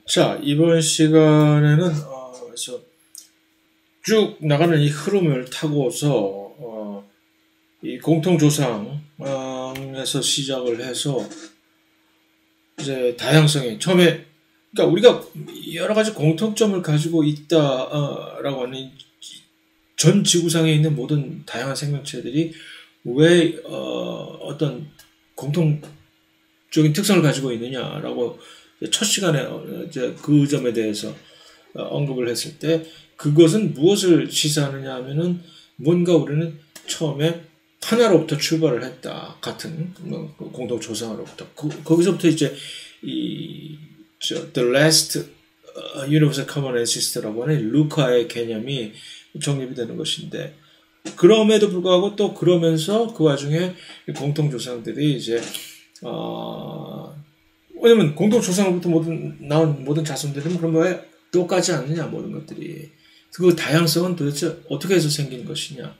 자, 이번 시간에는 그래서 쭉 나가는 이 흐름을 타고서 이 공통조상에서 시작을 해서 이제 다양성이 처음에 그러니까 우리가 여러 가지 공통점을 가지고 있다라고 하는 전 지구상에 있는 모든 다양한 생명체들이 왜 어떤 공통적인 특성을 가지고 있느냐라고 첫 시간에 이제 그 점에 대해서 언급을 했을 때 그것은 무엇을 시사하느냐 하면은 뭔가 우리는 처음에 하나로부터 출발을 했다 같은 공동 조상으로부터 거기서부터 이제 The Last Universal Common Ancestor라고 하는 루카의 개념이 정립이 되는 것인데 그럼에도 불구하고 또 그러면서 그 와중에 공통 조상들이 이제 왜냐면 공동 조상으로부터 나온 모든 자손들은 그럼 왜 똑같지 않느냐 모든 것들이 그 다양성은 도대체 어떻게 해서 생긴 것이냐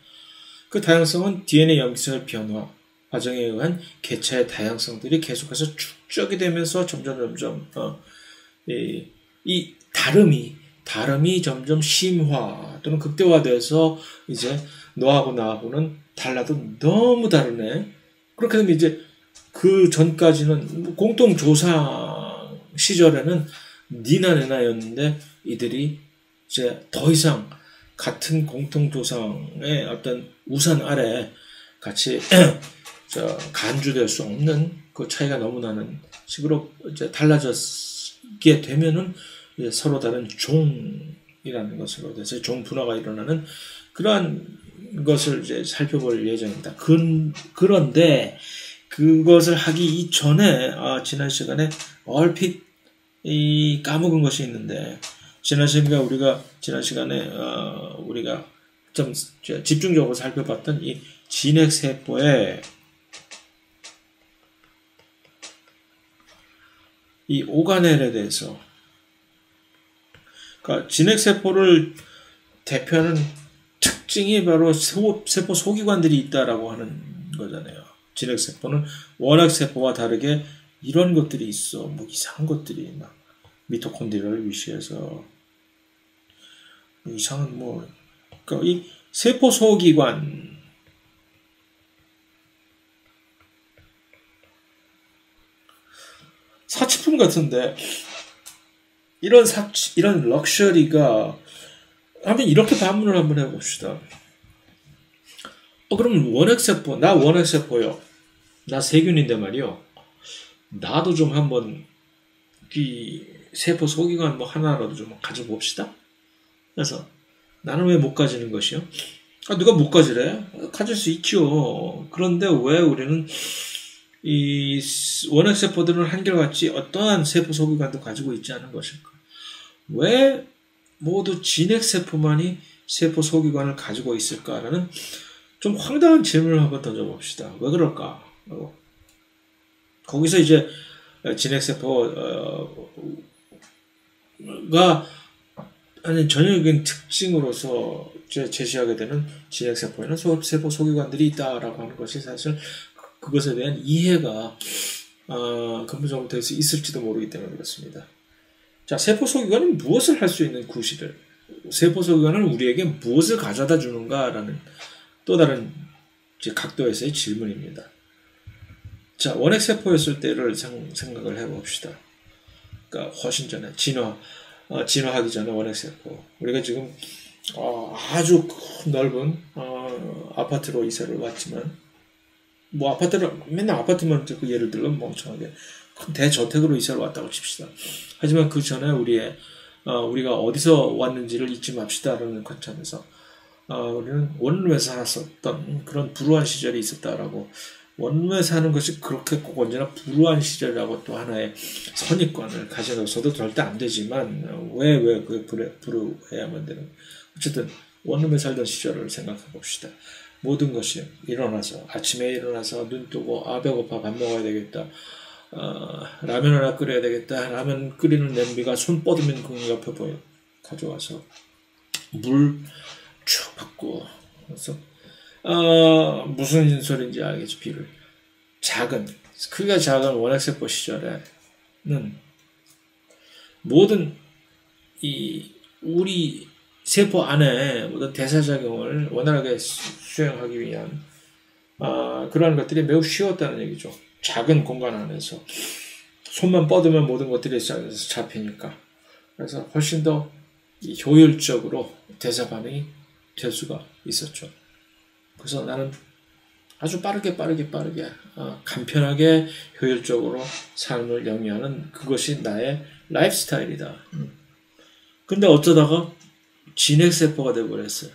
그 다양성은 DNA 염기설 변화 과정에 의한 개체의 다양성들이 계속해서 축적이 되면서 점점 이 다름이 점점 심화 또는 극대화돼서 이제 너하고 나하고는 달라도 너무 다르네. 그렇게 되면 이제 그 전까지는 공통 조상 시절에는 니나 내나였는데 이들이 이제 더 이상 같은 공통 조상의 어떤 우산 아래 같이 간주될 수 없는 그 차이가 너무 나는 식으로 이제 달라졌게 되면은 이제 서로 다른 종이라는 것으로 돼서 종 분화가 일어나는 그러한 것을 이제 살펴볼 예정입니다. 그런데 그것을 하기 이전에 지난 시간에 얼핏 까먹은 것이 있는데 지난 시간에 우리가 좀 집중적으로 살펴봤던 이 진핵세포의 이 오가넬에 대해서 그러니까 진핵세포를 대표하는 특징이 바로 세포 소기관들이 있다라고 하는 거잖아요. 진핵세포는 워낙 세포와 다르게 이런 것들이 있어. 뭐 이상한 것들이 막 미토콘드리아를 위시해서 이상한 그러니까 이 세포 소기관 사치품 같은데 이런 럭셔리가 한번 이렇게 반문을 한번 해봅시다. 그럼 원핵세포, 나 원핵세포요. 나 세균인데 말이요. 나도 좀 한번 이 세포 소기관 하나라도 좀 가져봅시다. 그래서 나는 왜 못 가지는 것이요? 누가 못 가지래? 가질 수 있죠. 그런데 왜 우리는 이 원핵세포들은 한결같이 어떠한 세포 소기관도 가지고 있지 않은 것일까? 왜 모두 진핵세포만이 세포 소기관을 가지고 있을까라는 좀 황당한 질문을 한번 던져봅시다. 왜 그럴까? 거기서 이제 진핵세포가 아니 전형적인 특징으로서 제시하게 되는 진핵세포에는 세포 소기관들이 있다라고 하는 것이 사실 그것에 대한 이해가 근본적으로 될 수 있을지도 모르기 때문에 그렇습니다. 자, 세포 소기관은 무엇을 할 수 있는 구실을 세포 소기관은 우리에게 무엇을 가져다 주는가라는 또 다른 각도에서의 질문입니다. 자, 원핵세포였을 때를 생각을 해봅시다. 그러니까 훨씬 전에 진화하기 전에 원핵세포. 우리가 지금 아주 넓은 아파트로 이사를 왔지만 맨날 아파트만 듣고 예를 들어 멍청하게 큰 대저택으로 이사를 왔다고 칩시다. 하지만 그 전에 우리가 어디서 왔는지를 잊지 맙시다라는 관점에서 우리는 원룸에 살았었던 그런 불우한 시절이 있었다라고 원룸에 사는 것이 그렇게 꼭 언제나 불우한 시절이라고 또 하나의 선입관을 가져서도 절대 안 되지만 왜 불우해야만 되는 어쨌든 원룸에 살던 시절을 생각해 봅시다. 모든 것이 아침에 일어나서 눈 뜨고 배고파 밥 먹어야 되겠다. 라면 하나 끓여야 되겠다. 라면 끓이는 냄비가 손 뻗으면 그 옆에 가져와서 물 쭉 받고 그래서 무슨 소리인지 알겠지. 비를 크기가 작은 원핵세포 시절에는 모든 우리 세포 안에 모든 대사작용을 원활하게 수행하기 위한 그러한 것들이 매우 쉬웠다는 얘기죠. 작은 공간 안에서 손만 뻗으면 모든 것들이 잡히니까. 그래서 훨씬 더 효율적으로 대사 반응이 될 수가 있었죠. 그래서 나는 아주 빠르게 간편하게 효율적으로 삶을 영위하는 그것이 나의 라이프 스타일이다. 근데 어쩌다가 진핵세포가 되어버렸어요.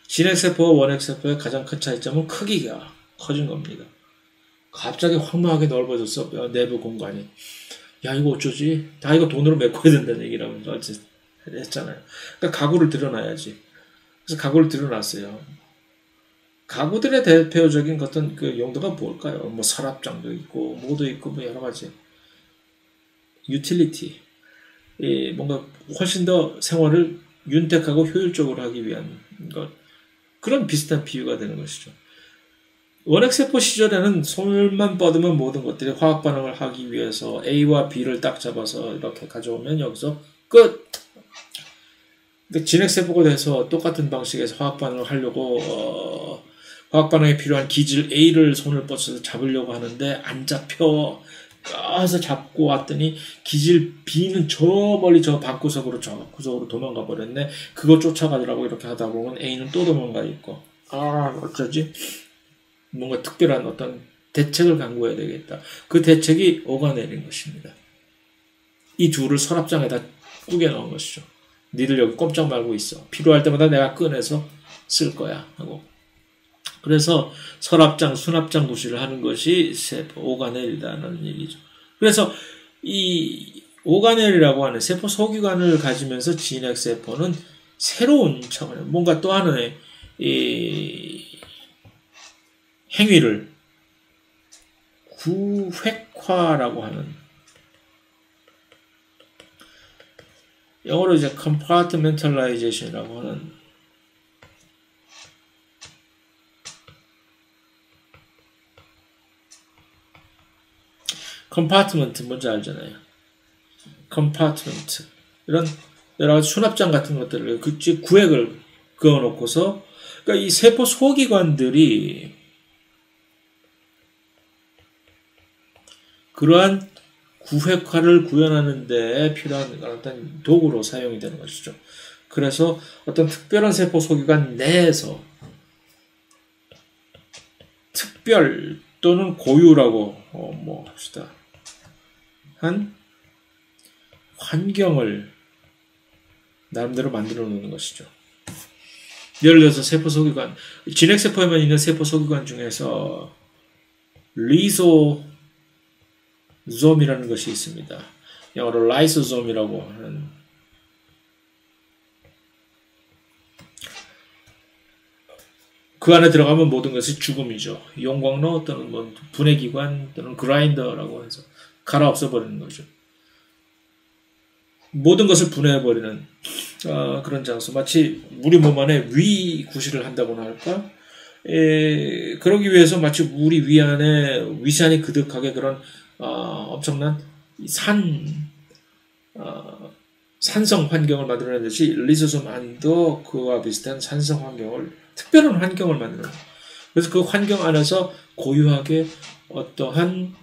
진핵세포와 원핵세포의 가장 큰 차이점은 크기가 커진 겁니다. 갑자기 황망하게 넓어졌어, 내부 공간이. 야, 이거 어쩌지? 다 이거 돈으로 메꿔야 된다는 얘기라고 어제 했잖아요. 그러니까 가구를 드러나야지. 그래서 가구를 드러났어요. 가구들의 대표적인 어떤 그 용도가 뭘까요? 뭐 서랍장도 있고, 뭐도 있고, 뭐 여러 가지. 유틸리티. 뭔가 훨씬 더 생활을 윤택하고 효율적으로 하기 위한 것. 그런 비슷한 비유가 되는 것이죠. 원핵세포 시절에는 손만 뻗으면 모든 것들이 화학 반응을 하기 위해서 A와 B를 딱 잡아서 이렇게 가져오면 여기서 끝! 근데 진핵세포가 돼서 똑같은 방식에서 화학 반응을 하려고 화학 반응에 필요한 기질 A를 손을 뻗어서 잡으려고 하는데 안 잡혀. 가서 잡고 왔더니 기질 B는 저 멀리 저 방구석으로 도망가 버렸네. 그거 쫓아가더라고. 이렇게 하다 보면 A는 또 도망가 있고. 어쩌지? 뭔가 특별한 어떤 대책을 강구해야 되겠다. 그 대책이 오가넬인 것입니다. 이 둘을 서랍장에다 꾸겨 넣은 것이죠. 니들 여기 꼼짝 말고 있어. 필요할 때마다 내가 꺼내서 쓸 거야 하고. 그래서 서랍장, 수납장 구실을 하는 것이 세포 오가넬이라는 얘기죠. 그래서 이 오가넬이라고 하는 세포 소기관을 가지면서 진핵세포는 새로운 차원의 뭔가 또 하나의 행위를 구획화라고 하는, 영어로 이제 compartmentalization이라고 하는, 컴파트먼트 뭔지 알잖아요. 컴파트먼트 이런 여러 가지 수납장 같은 것들을 구획을 그어놓고서, 그러니까 이 세포 소기관들이 그러한 구획화를 구현하는 데 필요한 어떤 도구로 사용이 되는 것이죠. 그래서 어떤 특별한 세포 소기관 내에서 특별 또는 고유라고 뭐 합시다. 한 환경을 나름대로 만들어 놓는 것이죠. 예를 들어서 세포 소기관, 진핵세포에만 있는 세포 소기관 중에서 리소솜이라는 것이 있습니다. 영어로 라이소솜이라고 하는, 그 안에 들어가면 모든 것이 죽음이죠. 용광로 또는 뭐 분해기관 또는 그라인더라고 해서 갈아 없애버리는 거죠. 모든 것을 분해해버리는 그런 장소. 마치 우리 몸 안에 위 구실을 한다고나 할까? 그러기 위해서 마치 우리 위 안에 위산이 그득하게 그런 엄청난 산성 환경을 만들어내듯이 리소솜 안도 그와 비슷한 산성 환경을, 특별한 환경을 만드는 거예요. 그래서 그 환경 안에서 고유하게 어떠한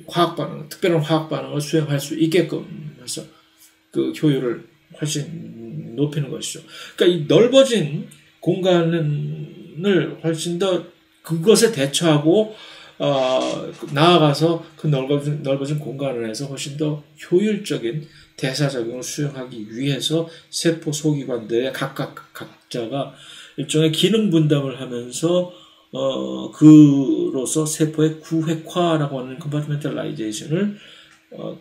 화학 반응, 특별한 화학 반응을 수행할 수 있게끔 해서 그 효율을 훨씬 높이는 것이죠. 그러니까 이 넓어진 공간을 훨씬 더 그것에 대처하고 나아가서 그 넓어진 공간을 해서 훨씬 더 효율적인 대사작용을 수행하기 위해서 세포 소기관들의 각자가 일종의 기능 분담을 하면서 그로서 세포의 구획화라고 하는 compartmentalization을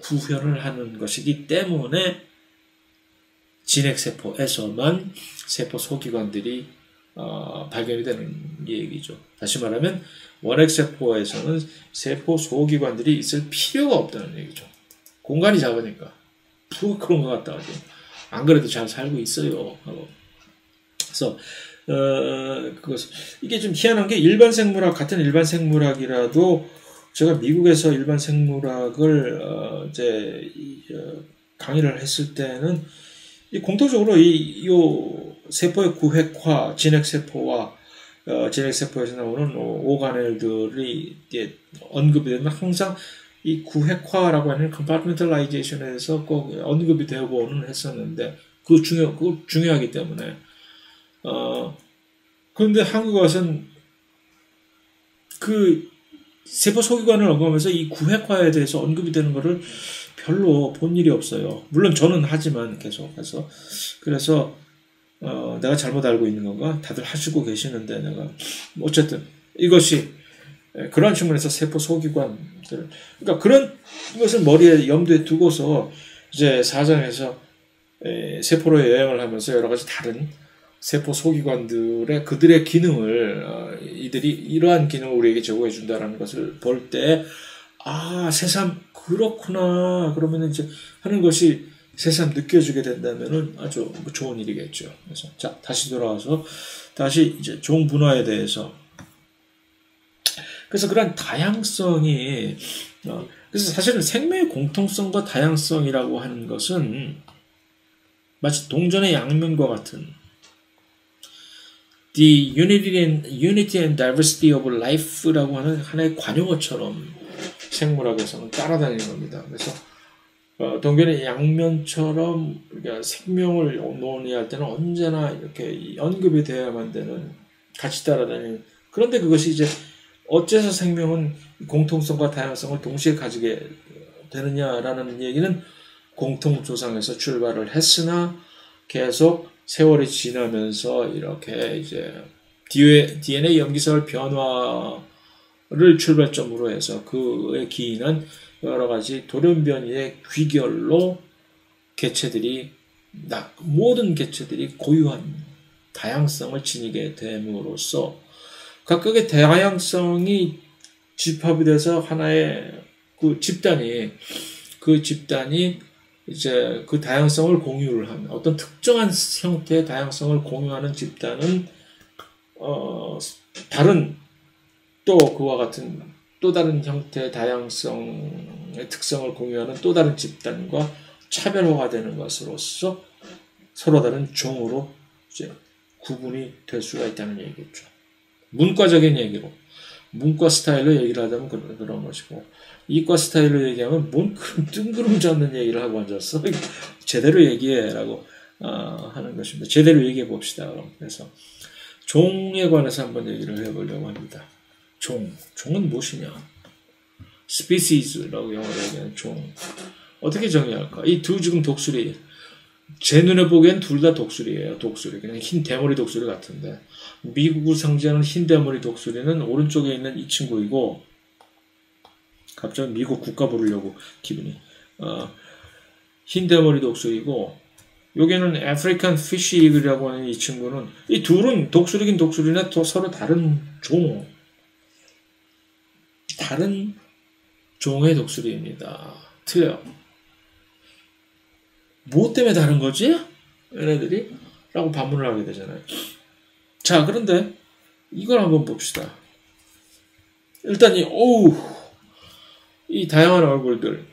구현을 하는 것이기 때문에 진핵세포에서만 세포 소기관들이 발견이 되는 얘기죠. 다시 말하면 원핵세포에서는 세포 소기관들이 있을 필요가 없다는 얘기죠. 공간이 작으니까. 푹 그런 것 같다 하죠. 안 그래도 잘 살고 있어요 하고. 그래서 이게 좀 희한한 게, 일반 생물학, 같은 일반 생물학이라도 제가 미국에서 일반 생물학을 강의를 했을 때는 이 공통적으로 요 세포의 구획화, 진핵세포와 진핵세포에서 나오는 오가넬들이 이제 언급이 되면 항상 이 구획화라고 하는 compartmentalization에서 꼭 언급이 되고는 했었는데 그거 중요하기 때문에 그런데 한국 와서는 그 세포 소기관을 언급하면서 이 구획화에 대해서 언급이 되는 거를 별로 본 일이 없어요. 물론 저는 하지만 계속해서 그래서 내가 잘못 알고 있는 건가? 다들 하시고 계시는데 내가 어쨌든 이것이 그런 측면에서 세포 소기관들 그러니까 그런 것을 머리에 염두에 두고서 이제 4장에서 세포로의 여행을 하면서 여러 가지 다른 세포 소기관들의 그들의 기능을 이들이 이러한 기능을 우리에게 제공해 준다라는 것을 볼 때 새삼 그렇구나 그러면 이제 하는 것이 새삼 느껴지게 된다면은 아주 좋은 일이겠죠. 그래서 자 다시 돌아와서 다시 이제 종 분화에 대해서 그래서 그런 다양성이 그래서 사실은 생명의 공통성과 다양성이라고 하는 것은 마치 동전의 양면과 같은 The Unity and Diversity of Life라고 하는 하나의 관용어처럼 생물학에서는 따라다니는 겁니다. 그래서 동전의 양면처럼 우리가 생명을 논의할 때는 언제나 이렇게 언급이 되어야만 되는 같이 따라다니는 그런데 그것이 이제 어째서 생명은 공통성과 다양성을 동시에 가지게 되느냐라는 얘기는 공통조상에서 출발을 했으나 계속 세월이 지나면서 이렇게 이제 DNA 염기설 변화를 출발점으로 해서 그의 기인한 여러 가지 돌연변이의 귀결로 모든 개체들이 고유한 다양성을 지니게 됨으로써 각각의 다양성이 집합이 돼서 하나의 그 집단이 이제 그 다양성을 공유를 하는 어떤 특정한 형태의 다양성을 공유하는 집단은 다른 또 그와 같은 또 다른 형태의 다양성의 특성을 공유하는 또 다른 집단과 차별화가 되는 것으로서 서로 다른 종으로 이제 구분이 될 수가 있다는 얘기겠죠. 문과적인 얘기로 문과 스타일로 얘기를 하자면 그런 것이고 이과 스타일로 얘기하면 뭔 그런 뜬구름지 않는 얘기를 하고 앉았어. 제대로 얘기해라고 하는 것입니다. 제대로 얘기해 봅시다. 그래서 종에 관해서 한번 얘기를 해보려고 합니다. 종은 무엇이냐? species라고 영어로 얘기하는 종. 어떻게 정의할까? 이 두 지금 독수리. 제 눈에 보기엔 둘 다 독수리예요. 독수리. 그냥 흰 대머리 독수리 같은데. 미국을 상징하는 흰 대머리 독수리는 오른쪽에 있는 이 친구이고, 갑자기 미국 국가 부르려고 기분이. 흰 대머리 독수리고, 여기는 아프리칸 피쉬 이글이라고 하는 이 친구는, 이 둘은 독수리긴 독수리나 서로 다른 다른 종의 독수리입니다. 틀려요. 뭐 때문에 다른 거지? 얘네들이? 라고 반문을 하게 되잖아요. 자, 그런데 이걸 한번 봅시다. 일단 이 다양한 얼굴들,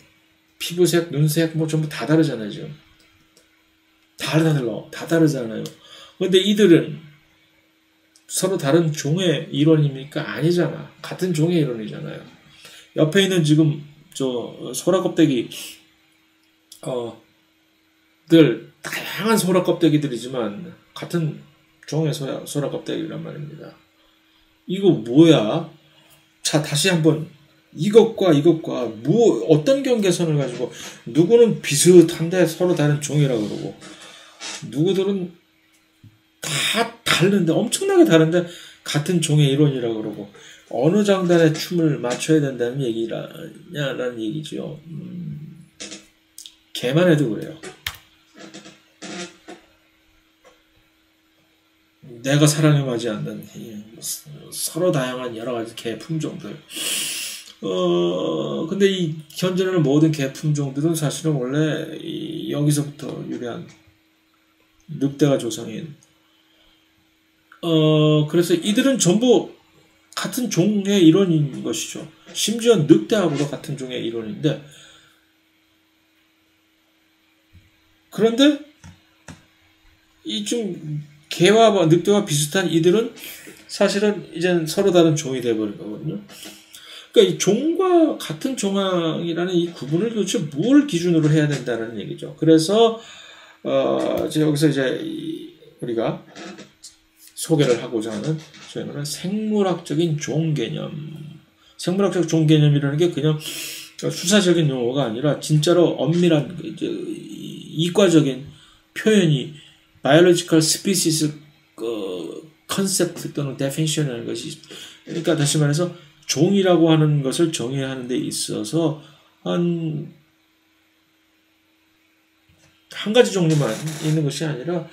피부색, 눈색, 뭐 전부 다 다르잖아요, 지금. 다 다르잖아요. 근데 이들은 서로 다른 종의 일원입니까? 아니잖아. 같은 종의 일원이잖아요. 옆에 있는 지금 소라 껍데기 다양한 소라 껍데기들이지만 같은 종의 소라 껍데기란 말입니다. 이거 뭐야? 자, 다시 한번 이것과 어떤 경계선을 가지고 누구는 비슷한데 서로 다른 종이라고 그러고 누구들은 다 다른데 엄청나게 다른데 같은 종의 일원이라고 그러고 어느 장단의 춤을 맞춰야 된다는 얘기라는 얘기죠. 개만 해도 그래요. 내가 사랑해하지 않는 서로 다양한 여러 가지 개 품종들. 근데 이 현존하는 모든 개 품종들은 사실은 원래 여기서부터 유래한 늑대가 조상인. 그래서 이들은 전부 같은 종의 일원인 것이죠. 심지어 늑대하고도 같은 종의 일원인데, 그런데 이 좀 개와 늑대와 비슷한 이들은 사실은 이제는 서로 다른 종이 되어버린 거거든요. 그러니까 이 종과 같은 종항이라는 이 구분을 도대체 뭘 기준으로 해야 된다는 얘기죠. 그래서 이제 여기서 이제 우리가 소개를 하고자 하는 저희는 생물학적인 종 개념. 생물학적 종 개념이라는 게 그냥 수사적인 용어가 아니라 진짜로 엄밀한 이제 이과적인 표현이 biological species 컨셉트 또는 definition이라는 것이, 그러니까 다시 말해서 종이라고 하는 것을 정의하는 데 있어서 한 가지 종류만 있는 것이 아니라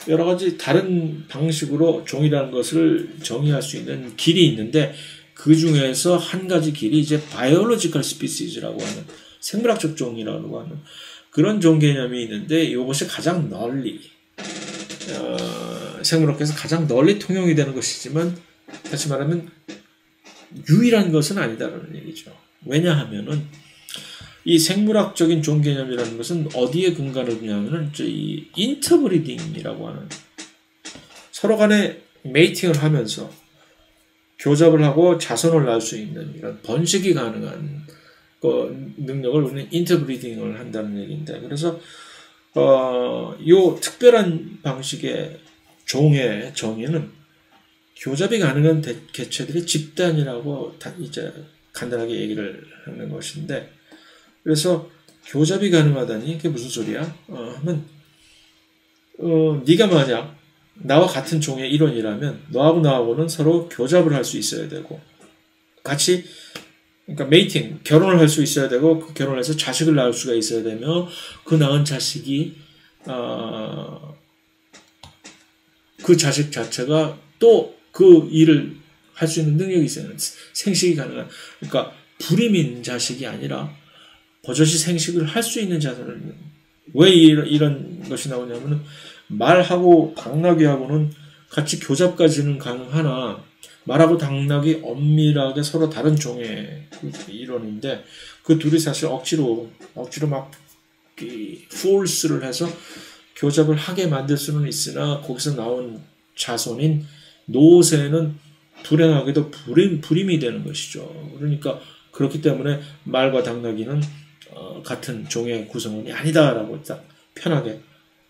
여러 가지 다른 방식으로 종이라는 것을 정의할 수 있는 길이 있는데, 그 중에서 한 가지 길이 이제 biological species라고 하는 생물학적 종이라고 하는 그런 종 개념이 있는데, 이것이 가장 널리 생물학에서 가장 널리 통용이 되는 것이지만, 다시 말하면 유일한 것은 아니다라는 얘기죠. 왜냐하면은 이 생물학적인 종 개념이라는 것은 어디에 근간을 두냐면은 이 인터브리딩이라고 하는, 서로 간에 메이팅을 하면서 교잡을 하고 자손을 낳을 수 있는 이런 번식이 가능한 능력을 우리는 인터브리딩을 한다는 얘기인데, 그래서 요 특별한 방식의 종의 정의는 교잡이 가능한 개체들의 집단이라고 이제 간단하게 얘기를 하는 것인데, 그래서 교잡이 가능하다니 그게 무슨 소리야? 하면 네가 만약 나와 같은 종의 일원이라면 너하고 나하고는 서로 교잡을 할 수 있어야 되고, 같이 그러니까 메이팅, 결혼을 할 수 있어야 되고, 그 결혼해서 자식을 낳을 수가 있어야 되며, 그 낳은 자식이 그 자식 자체가 또 그 일을 할 수 있는 능력이 있어요. 생식이 가능한. 그러니까 불임인 자식이 아니라 버젓이 생식을 할 수 있는 자손을. 왜 이런 것이 나오냐면은, 말하고 당나귀하고는 같이 교잡까지는 가능하나 말하고 당나귀 엄밀하게 서로 다른 종의 일원인데, 그 둘이 사실 억지로 막 포스를 해서 교잡을 하게 만들 수는 있으나, 거기서 나온 자손인 노새는 불행하게도 불임이 되는 것이죠. 그러니까 그렇기 때문에 말과 당나귀는 같은 종의 구성원이 아니다라고 딱 편하게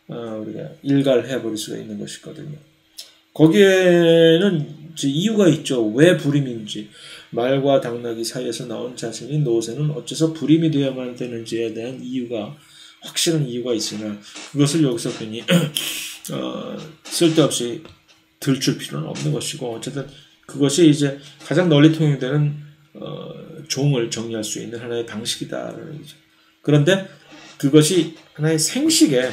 우리가 일갈해 버릴 수가 있는 것이거든요. 거기에는 이제 이유가 있죠. 왜 불임인지. 말과 당나귀 사이에서 나온 자손인 노새는 어째서 불임이 되어야만 되는지에 대한 이유가, 확실한 이유가 있으나 그것을 여기서 괜히 쓸데없이 들출 필요는 없는 것이고, 어쨌든 그것이 이제 가장 널리 통용되는 종을 정의할 수 있는 하나의 방식이다라는 얘기죠. 그런데 그것이 하나의 생식에,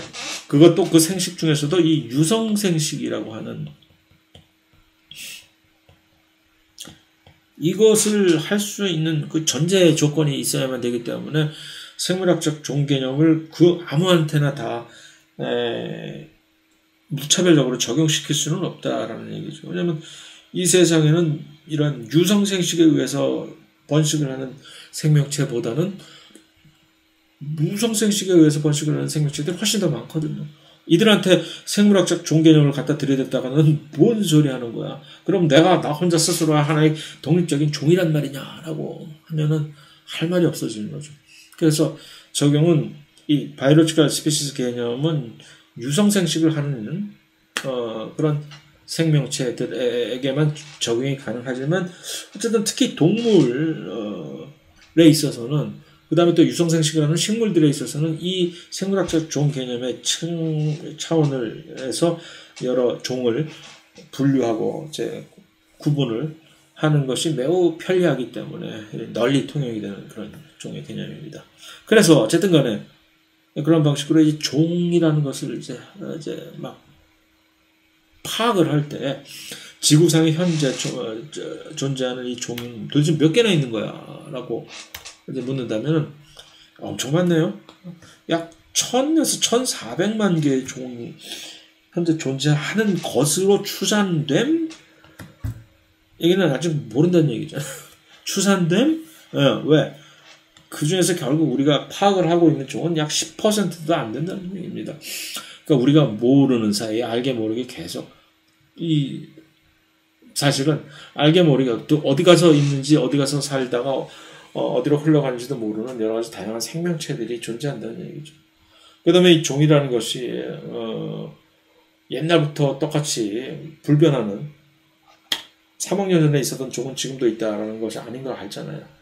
그것도 그 생식 중에서도 이 유성생식이라고 하는, 이것을 할 수 있는 그 전제 조건이 있어야만 되기 때문에 생물학적 종 개념을 그 아무한테나 다 무차별적으로 적용시킬 수는 없다라는 얘기죠. 왜냐하면 이 세상에는 이런 유성생식에 의해서 번식을 하는 생명체보다는 무성생식에 의해서 번식을 하는 생명체들이 훨씬 더 많거든요. 이들한테 생물학적 종 개념을 갖다 들이댔다가는 뭔 소리 하는 거야. 그럼 나 혼자 스스로 하나의 독립적인 종이란 말이냐라고 하면은 할 말이 없어지는 거죠. 그래서 적용은 이 바이올로지컬 스피시스 개념은 유성생식을 하는 그런 생명체들에게만 적용이 가능하지만, 어쨌든 특히 동물에 있어서는, 그 다음에 또 유성생식을 하는 식물들에 있어서는 이 생물학적 종 개념의 차원을 해서 여러 종을 분류하고 이제 구분을 하는 것이 매우 편리하기 때문에 널리 통용이 되는 그런 종의 개념입니다. 그래서 어쨌든 간에 그런 방식으로 이 종이라는 것을 이제 막 파악을 할 때, 지구상에 현재 존재하는 이 종은 도대체 몇 개나 있는 거야? 라고 이제 묻는다면 엄청 많네요. 약 1000에서 1400만 개의 종이 현재 존재하는 것으로 추산됨? 얘기는 아직 모른다는 얘기잖아. 추산됨? 왜? 그 중에서 결국 우리가 파악을 하고 있는 종은 약 10%도 안 된다는 얘기입니다. 그러니까 우리가 모르는 사이에 알게 모르게 계속 사실은 알게 모르게 또 어디 가서 있는지 어디 가서 살다가 어디로 흘러가는지도 모르는 여러 가지 다양한 생명체들이 존재한다는 얘기죠. 그 다음에 이 종이라는 것이 옛날부터 똑같이 불변하는 3억 년 전에 있었던 종은 지금도 있다라는 것이 아닌 걸 알잖아요.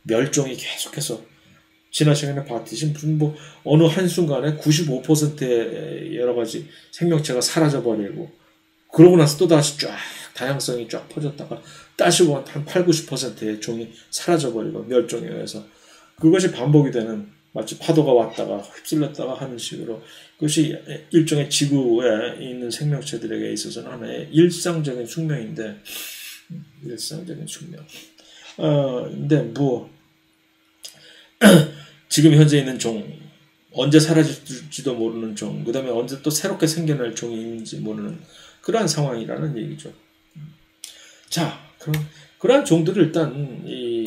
멸종이 계속해서 지난 시간에 봤듯이 무슨 뭐 어느 한순간에 95%의 여러 가지 생명체가 사라져버리고 그러고 나서 또 다시 쫙 다양성이 쫙 퍼졌다가 다시 한 8, 90%의 종이 사라져버리고 멸종에 의해서 그것이 반복이 되는 마치 파도가 왔다가 휩쓸렸다가 하는 식으로 그것이 일종의 지구에 있는 생명체들에게 있어서는 하나의 일상적인 숙명인데 일상적인 숙명. 근데 뭐 지금 현재 있는 종, 언제 사라질지도 모르는 종, 그 다음에 언제 또 새롭게 생겨날 종이 있는지 모르는 그러한 상황이라는 얘기죠. 자, 그러한 종들을 일단 이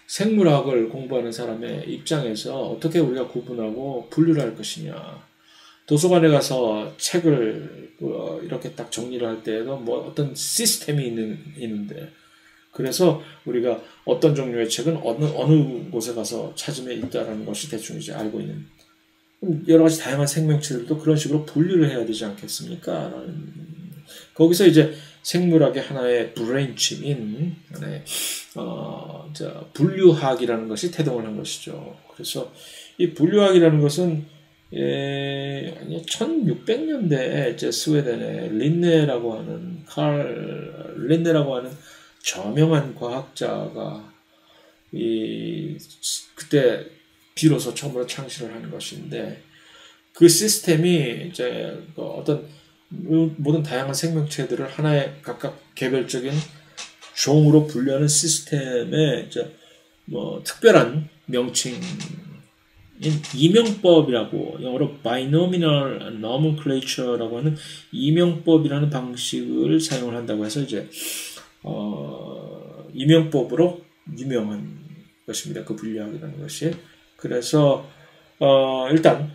생물학을 공부하는 사람의 입장에서 어떻게 우리가 구분하고 분류를 할 것이냐. 도서관에 가서 책을 이렇게 딱 정리를 할 때에도 뭐 어떤 시스템이 있는데 그래서 우리가 어떤 종류의 책은 어느 곳에 가서 찾으면 있다라는 것이 대충 이제 알고 있는 여러 가지 다양한 생명체들도 그런 식으로 분류를 해야 되지 않겠습니까? 거기서 이제 생물학의 하나의 브랜치인 하나의 분류학이라는 것이 태동을 한 것이죠. 그래서 이 분류학이라는 것은 1600년대에 이제 스웨덴의 칼 린네라고 하는 저명한 과학자가 그때 비로소 처음으로 창시를 하는 것인데 그 시스템이 이제 어떤 모든 다양한 생명체들을 하나의 각각 개별적인 종으로 분류하는 시스템의 이제 뭐 특별한 명칭인 이명법이라고 영어로 binomial nomenclature라고 하는 이명법이라는 방식을 사용을 한다고 해서 이제 이명법으로 유명한 것입니다. 그 분류학이라는 것이. 그래서 일단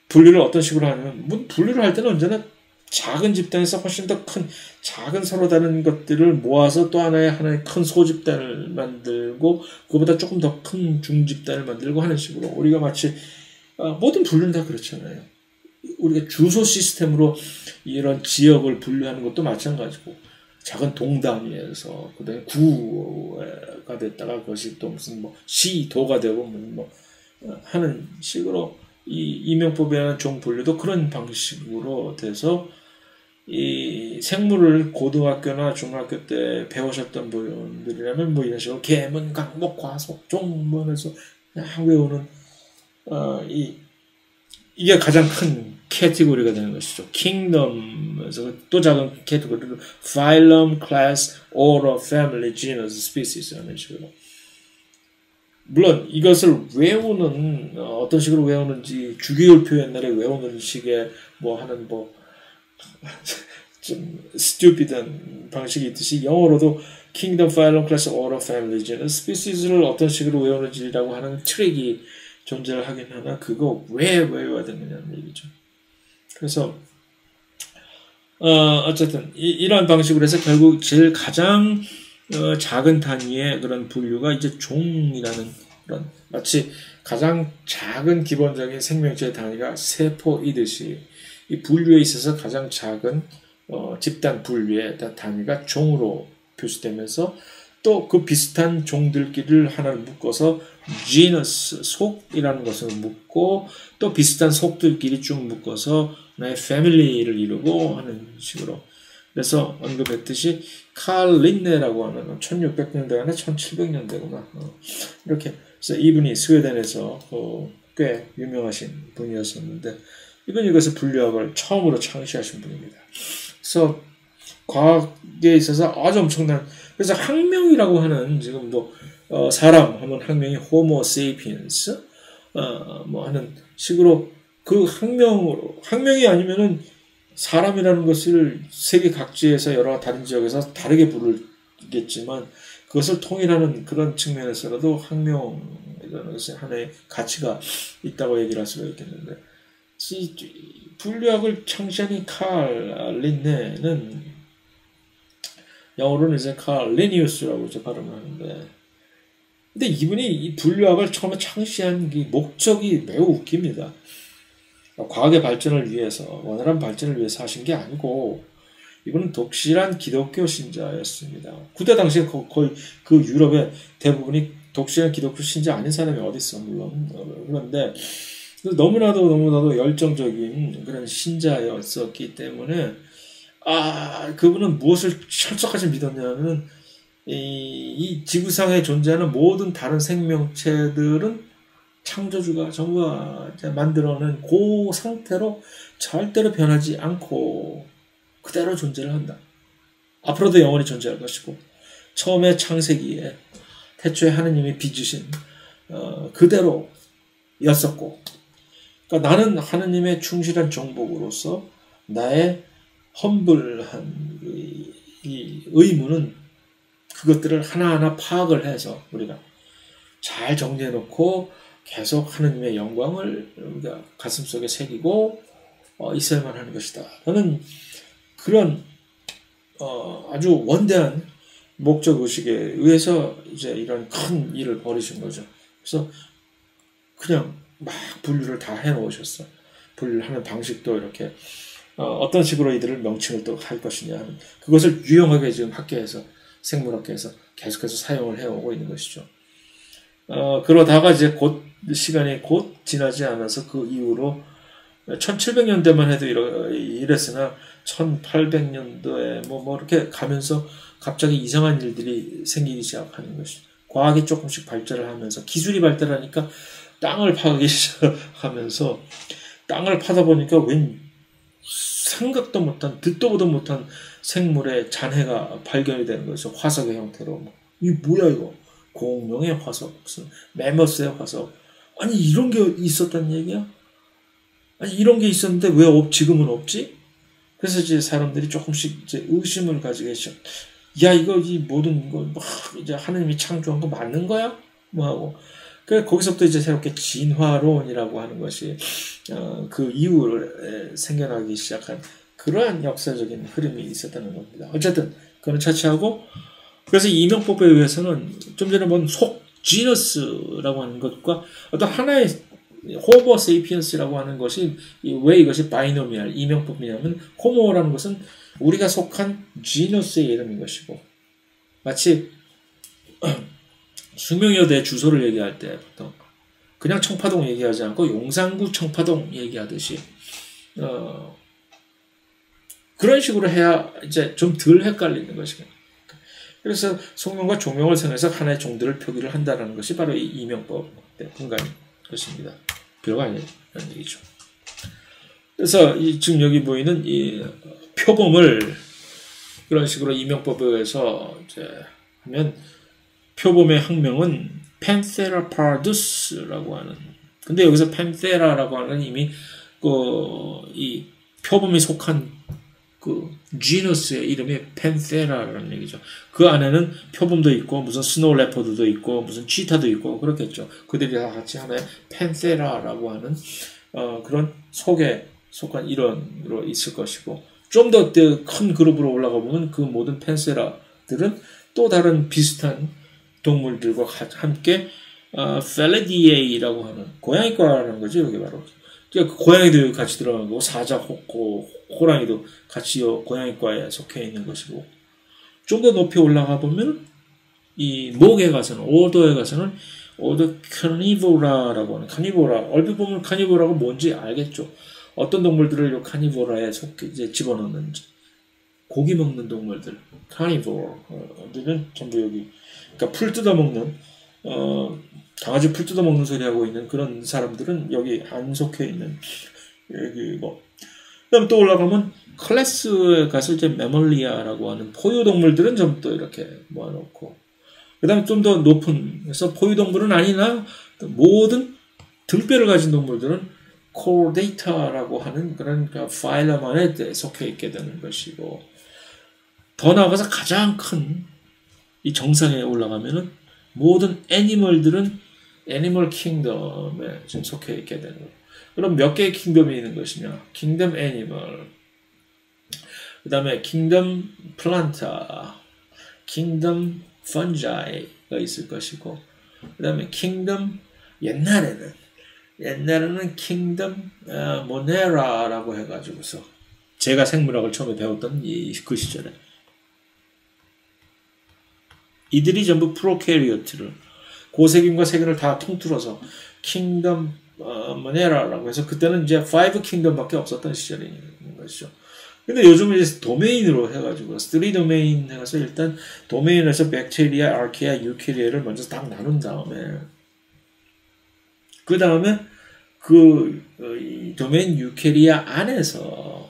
분류를 어떤 식으로 하냐면 분류를 할 때는 언제나 작은 집단에서 훨씬 더 큰 작은 서로 다른 것들을 모아서 또 하나의 큰 소집단을 만들고 그거보다 조금 더 큰 중집단을 만들고 하는 식으로 우리가 마치 모든 분류는 다 그렇잖아요. 우리가 주소 시스템으로 이런 지역을 분류하는 것도 마찬가지고 작은 동 단위에서 그다음에 구가 됐다가 그것이 또 무슨 뭐 시도가 되고 뭐 하는 식으로 이 이명법이라는 종 분류도 그런 방식으로 돼서 이 생물을 고등학교나 중학교 때 배우셨던 분들이라면 뭐 이런 식으로 계문, 강목, 과속, 종 뭐 해서 그냥 외우는 이게 가장 큰 캐티고리가 되는 것이죠. 킹덤에서 또 작은 캐티고리로 phylum, class, order, family, genus, species 하는 식으로. 물론 이것을 외우는 어떤 식으로 외우는지 주기율표 옛날에 외우는 식의 뭐 하는 뭐 좀 stupid한 방식이 있듯이 영어로도 kingdom, phylum, class, order, family, genus, species를 어떤 식으로 외우는지라고 하는 트릭이 존재를 하긴 하나 그거 왜 외워야 되느냐는 얘기죠. 그래서 어쨌든 이러한 방식으로 해서 결국 제일 가장 작은 단위의 그런 분류가 이제 종이라는 그런 마치 가장 작은 기본적인 생명체의 단위가 세포이듯이 이 분류에 있어서 가장 작은 집단 분류의 단위가 종으로 표시되면서 또 그 비슷한 종들끼리를 하나를 묶어서 genus, 속이라는 것을 묶고 또 비슷한 속들끼리 쭉 묶어서 하나의 family를 이루고 하는 식으로 그래서 언급했듯이 칼 린네라고 하는 1600년대나 1700년대구나 이렇게 그래서 이분이 스웨덴에서 꽤 유명하신 분이었었는데 이분이 이것을 분류학을 처음으로 창시하신 분입니다. 그래서 과학에 있어서 아주 엄청난 그래서 학명이라고 하는 지금 뭐 사람 하면 학명이 호모 세이피엔스 뭐 하는 식으로 그 학명이 아니면은 사람이라는 것을 세계 각지에서 여러 다른 지역에서 다르게 부르겠지만 그것을 통일하는 그런 측면에서라도 학명에 이거는 하나의 가치가 있다고 얘기를 할 수가 있겠는데, 분류학을 창시한 이 칼 린네는 영어로는 이제 칼 리니우스라고 이제 발음을 하는데, 근데 이분이 이 분류학을 처음에 창시한 이 목적이 매우 웃깁니다. 과학의 발전을 위해서, 원활한 발전을 위해서 하신 게 아니고, 이분은 독실한 기독교 신자였습니다. 그때 당시에 거의 그 유럽의 대부분이 독실한 기독교 신자 아닌 사람이 어디 있어, 물론. 그런데 너무나도 열정적인 그런 신자였었기 때문에, 그분은 무엇을 철석같이 믿었냐면, 이 지구상에 존재하는 모든 다른 생명체들은 창조주가 전부 만들어낸 그 상태로 절대로 변하지 않고 그대로 존재를 한다. 앞으로도 영원히 존재할 것이고, 처음에 창세기에 태초에 하느님이 빚으신 그대로였었고, 그러니까 나는 하느님의 충실한 종복으로서 나의 험불한 이 의무는 그것들을 하나하나 파악을 해서 우리가 잘 정리해놓고 계속 하느님의 영광을 우리가 가슴속에 새기고 있어야만 하는 것이다. 저는 그런 아주 원대한 목적의식에 의해서 이제 이런 큰 일을 벌이신 거죠. 그래서 그냥 막 분류를 다 해놓으셨어. 분류를 하는 방식도 이렇게 어떤 식으로 이들을 명칭을 또 할 것이냐 하는 그것을 유용하게 지금 학계에서 생물학계에서 계속해서 사용을 해오고 있는 것이죠. 그러다가 이제 시간이 곧 지나지 않아서 그 이후로 1700년대만 해도 이랬으나 1800년도에 뭐 이렇게 가면서 갑자기 이상한 일들이 생기기 시작하는 것이죠. 과학이 조금씩 발전을 하면서 기술이 발달하니까 땅을 파기 시작하면서 땅을 파다 보니까 웬 생각도 못한 듣도 보도 못한 생물의 잔해가 발견이 되는 거죠. 화석의 형태로. 이 뭐야 이거? 공룡의 화석, 무슨 매머스의 화석. 아니 이런 게 있었단 얘기야? 아니 이런 게 있었는데 왜 지금은 없지? 그래서 이제 사람들이 조금씩 이제 의심을 가지기 시작. 야 이거 이 모든 거 막 이제 하느님이 창조한 거 맞는 거야? 뭐 하고. 그래서 거기서부터 이제 새롭게 진화론이라고 하는 것이 그 이후에 생겨나기 시작한 그러한 역사적인 흐름이 있었다는 겁니다. 어쨌든 그건 차치하고, 그래서 이명법에 의해서는 좀 전에 본 지너스라고 하는 것과 어떤 하나의 호모 세이피언스라고 하는 것이 왜 이것이 바이노미얼 이명법이냐면, 호모라는 것은 우리가 속한 지너스의 이름인 것이고, 마치 수명여대 주소를 얘기할 때 보통 그냥 청파동 얘기하지 않고 용산구 청파동 얘기하듯이 그런 식으로 해야 이제 좀 덜 헷갈리는 것입니다. 그래서 성명과 종명을 생해서 하나의 종들을 표기를 한다는 것이 바로 이 이명법의 근간인 것입니다. 별거 아니라는 얘기죠. 그래서 지금 여기 보이는 이 표범을 그런 식으로 이명법에 의해서 이제 하면, 표범의 학명은 펜세라파두스라고 하는. 근데 여기서 펜세라라고 하는 이미 이 표범이 속한 그 지너스의 이름이 펜세라라는 얘기죠. 그 안에는 표범도 있고 무슨 스노우 레퍼드도 있고 무슨 치타도 있고 그렇겠죠. 그들이 다 같이 하나의 펜세라라고 하는 그런 속에 속한 일원으로 있을 것이고, 좀 더 큰 그룹으로 올라가 보면 그 모든 펜세라들은 또 다른 비슷한 동물들과 함께 펠리디에이라고 하는 고양이과라는 거죠. 여기 바로 그러니까 고양이도 같이 들어간 거고, 사자, 호랑이도 같이 고양이과에 속해 있는 것이고, 좀 더 높이 올라가 보면 이 목에 가서는, 오더에 가서는 오더 카니보라라고 하는, 카니보라, 얼핏 보면 카니보라가 뭔지 알겠죠. 어떤 동물들을 요 카니보라에 이제 집어넣는지. 고기 먹는 동물들, 카니보어들은 전부 여기, 그러니까 풀 뜯어먹는, 강아지 풀 뜯어먹는 소리 하고 있는 그런 사람들은 여기 안 속해 있는, 여기 뭐. 그 다음 또 올라가면 클래스에 가서 이제 메멀리아라고 하는 포유동물들은 전부 또 이렇게 모아놓고, 그 다음에 좀 더 높은, 그래서 포유동물은 아니나 모든 등뼈를 가진 동물들은 코데이타라고 하는 그런 파일럼 안에 속해 있게 되는 것이고, 더 나아가서 가장 큰 이 정상에 올라가면은 모든 애니멀들은 애니멀 킹덤에 지금 속해 있게 되는 거예요. 그럼 몇 개의 킹덤이 있는 것이냐? 킹덤 애니멀, 그 다음에 킹덤 플란타, 킹덤 펀자이가 있을 것이고, 그 다음에 킹덤, 옛날에는 킹덤 모네라라고 해가지고서 제가 생물학을 처음에 배웠던 그 시절에 이들이 전부 프로캐리어트를, 고세균과 세균을 다 통틀어서 킹덤 모네라라고 해서 그때는 이제 5 킹덤밖에 없었던 시절인 것이죠. 근데 요즘은 이제 도메인으로 해가지고 3 도메인 해서 일단 도메인에서 백테리아, 아르케아, 유캐리아를 먼저 딱 나눈 다음에 그 다음에 그 도메인 유캐리아 안에서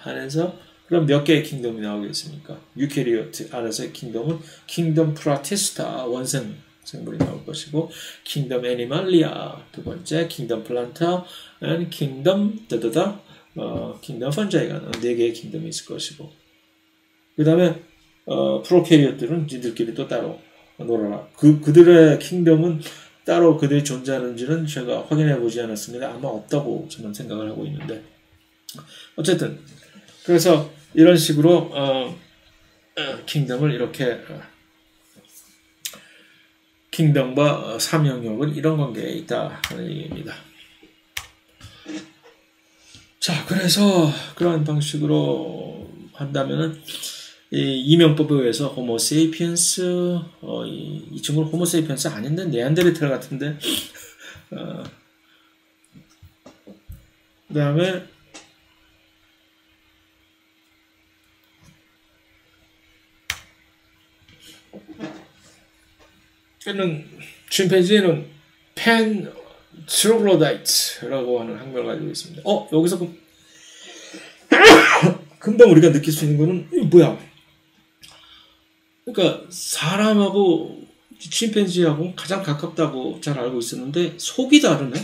그럼 몇 개의 킹덤이 나오겠습니까? 유캐리오트 안에서의 킹덤은 킹덤 프라티스타 원생 생물이 나올 것이고, 킹덤 애니말리아 두 번째, 킹덤 플란타, 킹덤 킹덤 펀자이가 4개의 킹덤이 있을 것이고, 그 다음에 프로캐리어트는 지들끼리 또 따로 놀아라. 그들의 킹덤은 따로 그들이 존재하는지는 제가 확인해 보지 않았습니다. 아마 없다고 저는 생각을 하고 있는데, 어쨌든 그래서 이런 식으로 킹덤을 이렇게 킹덤과 삼영역은 이런 관계에 있다 하는 얘기입니다. 자, 그래서 그런 방식으로 한다면은 이 이명법에 의해서 호모세이피엔스, 이 친구는 호모세이피엔스 아닌데 네안데르탈 같은데, 그 다음에 침팬지는 팬 트로글로다이트라고 하는 학명을 가지고 있습니다. 여기서 금방 우리가 느낄 수 있는 거는 이거 뭐야? 그러니까 사람하고 침팬지하고 가장 가깝다고 잘 알고 있었는데 속이 다르네.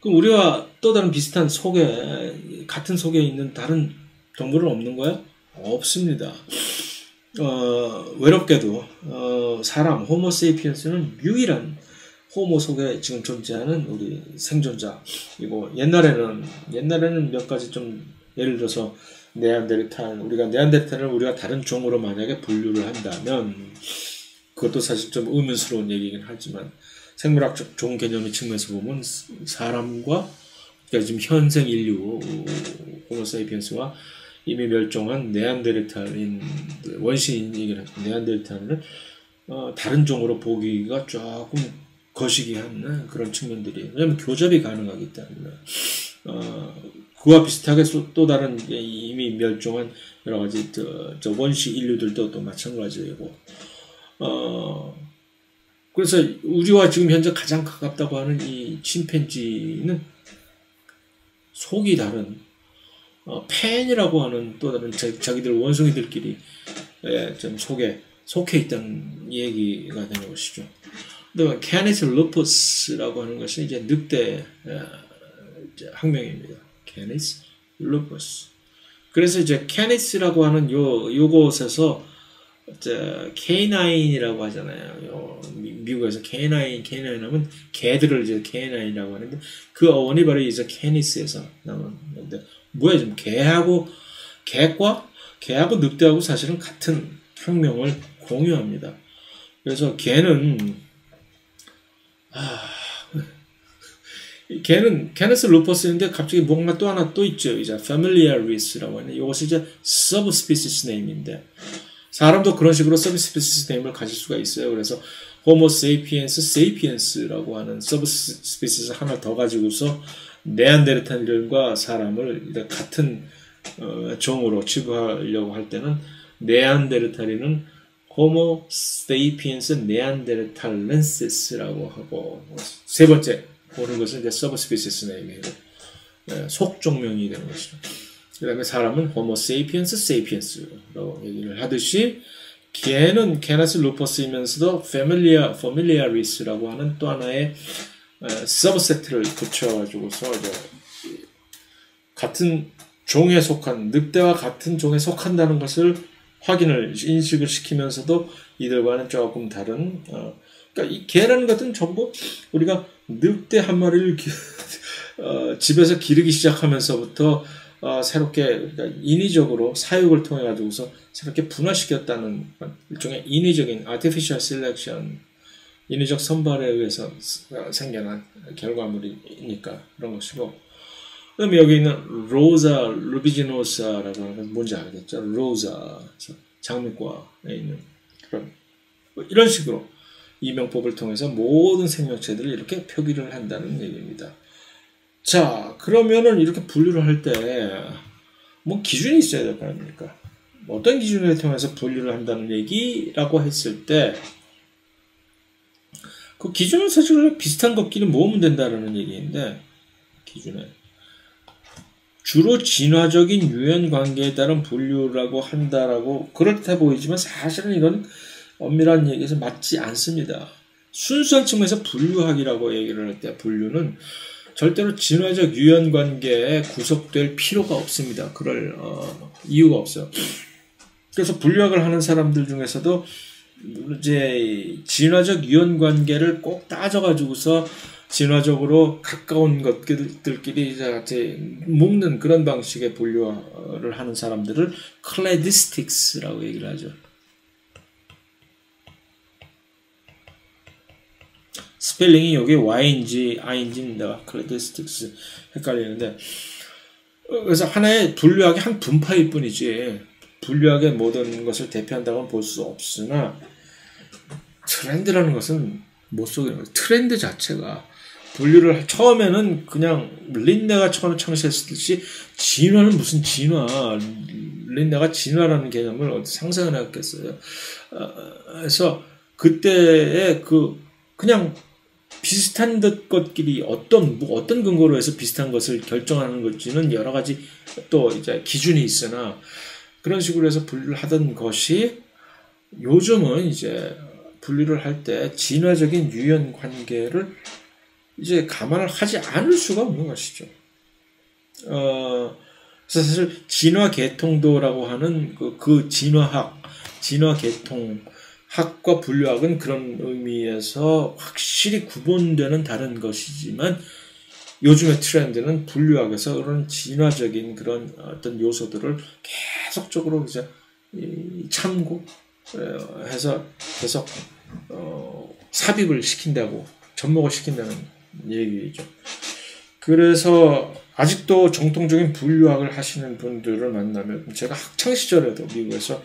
그럼 우리와 또 다른 비슷한 속에, 같은 속에 있는 다른 동물은 없는 거야? 없습니다. 외롭게도 사람 호모세이피엔스는 유일한 호모 속에 지금 존재하는 우리 생존자이고, 옛날에는 몇 가지 좀 예를 들어서 우리가 네안데르탈을 우리가 다른 종으로 만약에 분류를 한다면, 그것도 사실 좀 의문스러운 얘기긴 하지만 생물학적 종 개념의 측면에서 보면 사람과, 그러니까 지금 현생 인류 호모세이피엔스와 이미 멸종한 네안데르탈인 원시인이긴 하죠. 네안데르탈을 다른 종으로 보기가 조금 거시기한 그런 측면들이, 왜냐하면 교접이 가능하기 때문에 그와 비슷하게 또 다른 이미 멸종한 여러 가지 저 원시 인류들도 또 마찬가지이고, 그래서 우리와 지금 현재 가장 가깝다고 하는 이 침팬지는 속이 다른 팬이라고 하는 또 다른 자기들 원숭이들끼리 좀 속해 있다는 얘기가 되는 것이죠. 그다음에 캐니스 루퍼스라고 하는 것은 이제 늑대 학명입니다. 캐니스 루퍼스. 그래서 이제 캐니스라고 하는 요곳에서 K9이라고 하잖아요. 미국에서 K9 하면 개들을 이제 K9이라고 하는데, 그 어원이 바로 이제 캐니스에서 나오는데, 뭐야, 지금 개하고 늑대하고 사실은 같은 학명을 공유합니다. 그래서 개는 캐니스 루퍼스인데 갑자기 뭔가 또 하나 또 있죠. 이제 familiaris라고 하는, 이것이 이제 subspecies name인데, 사람도 그런 식으로 subspecies name을 가질 수가 있어요. 그래서 호모 세이피엔스, 세이피엔스라고 하는 subspecies 하나 더 가지고서 네안데르탈인과 사람을 같은 종으로 치부하려고 할 때는 네안데르탈인은 호모 세이피엔스 네안데르탈렌시스라고 하고, 세 번째 보는 것은 이제 subspecies name이에요. 속종명이 되는 것이죠. 그 다음에 사람은 호모 세이피엔스 세이피엔스라고 얘기를 하듯이, 개는 캐나스 루퍼스이면서도 familiaris라고 하는 또 하나의 서브세트를 붙여가지고서 이제 같은 종에 속한, 늑대와 같은 종에 속한다는 것을 인식을 시키면서도 이들과는 조금 다른 그러니까 이 개라는 것은 전부 우리가 늑대 한 마리를 집에서 기르기 시작하면서부터 새롭게 그러니까 인위적으로 사육을 통해 가지고서 새롭게 분화시켰다는 일종의 인위적인 artificial selection, 인위적 선발에 의해서 생겨난 결과물이니까 그런 것이고, 그다음에 여기 있는 로자 루비지노사라고 하는 건 뭔지 알겠죠? 로자 장미과에 있는 그런 이런 식으로 이 명법을 통해서 모든 생명체들을 이렇게 표기를 한다는 얘기입니다. 자, 그러면은 이렇게 분류를 할 때 뭐 기준이 있어야 될 거 아닙니까? 어떤 기준을 통해서 분류를 한다는 얘기라고 했을 때 그 기준은 사실 비슷한 것끼리 모으면 된다는 얘기인데, 기준에 주로 진화적인 유연 관계에 따른 분류라고 한다라고 그럴듯해 보이지만 사실은 이건 엄밀한 얘기에서 맞지 않습니다. 순수한 측면에서 분류학이라고 얘기를 할 때 분류는 절대로 진화적 유연 관계에 구속될 필요가 없습니다. 그럴 이유가 없어요. 그래서 분류학을 하는 사람들 중에서도 이제 진화적 유연 관계를 꼭 따져가지고서 진화적으로 가까운 것들끼리 이제 묶는 그런 방식의 분류를 하는 사람들을 클래디스틱스라고 얘기를 하죠. 스펠링이 여기 Y인지 I인지입니다. 클래디스틱스 헷갈리는데, 그래서 하나의 분류학의 한 분파일 뿐이지 분류학의 모든 것을 대표한다고는 볼 수 없으나, 트렌드라는 것은 못 속이는 거예요. 트렌드 자체가 분류를 처음에는 그냥 린네가 처음에 창시했듯이 진화는 무슨 진화, 린네가 진화라는 개념을 어디 상상을 했겠어요. 그래서 그때의 그냥 비슷한 것끼리 어떤 근거로 해서 비슷한 것을 결정하는 것지는 여러 가지 또 이제 기준이 있으나, 그런 식으로 해서 분류를 하던 것이 요즘은 이제 분류를 할 때 진화적인 유연 관계를 이제 감안을 하지 않을 수가 없는 것이죠. 그래서 사실 진화 계통도라고 하는 그 진화학, 진화 계통학과 분류학은 그런 의미에서 확실히 구분되는 다른 것이지만, 요즘의 트렌드는 분류학에서 그런 진화적인 그런 어떤 요소들을 계속적으로 이제 참고해서 계속 삽입을 시킨다고, 접목을 시킨다는 얘기죠. 그래서 아직도 정통적인 분류학을 하시는 분들을 만나면, 제가 학창 시절에도 미국에서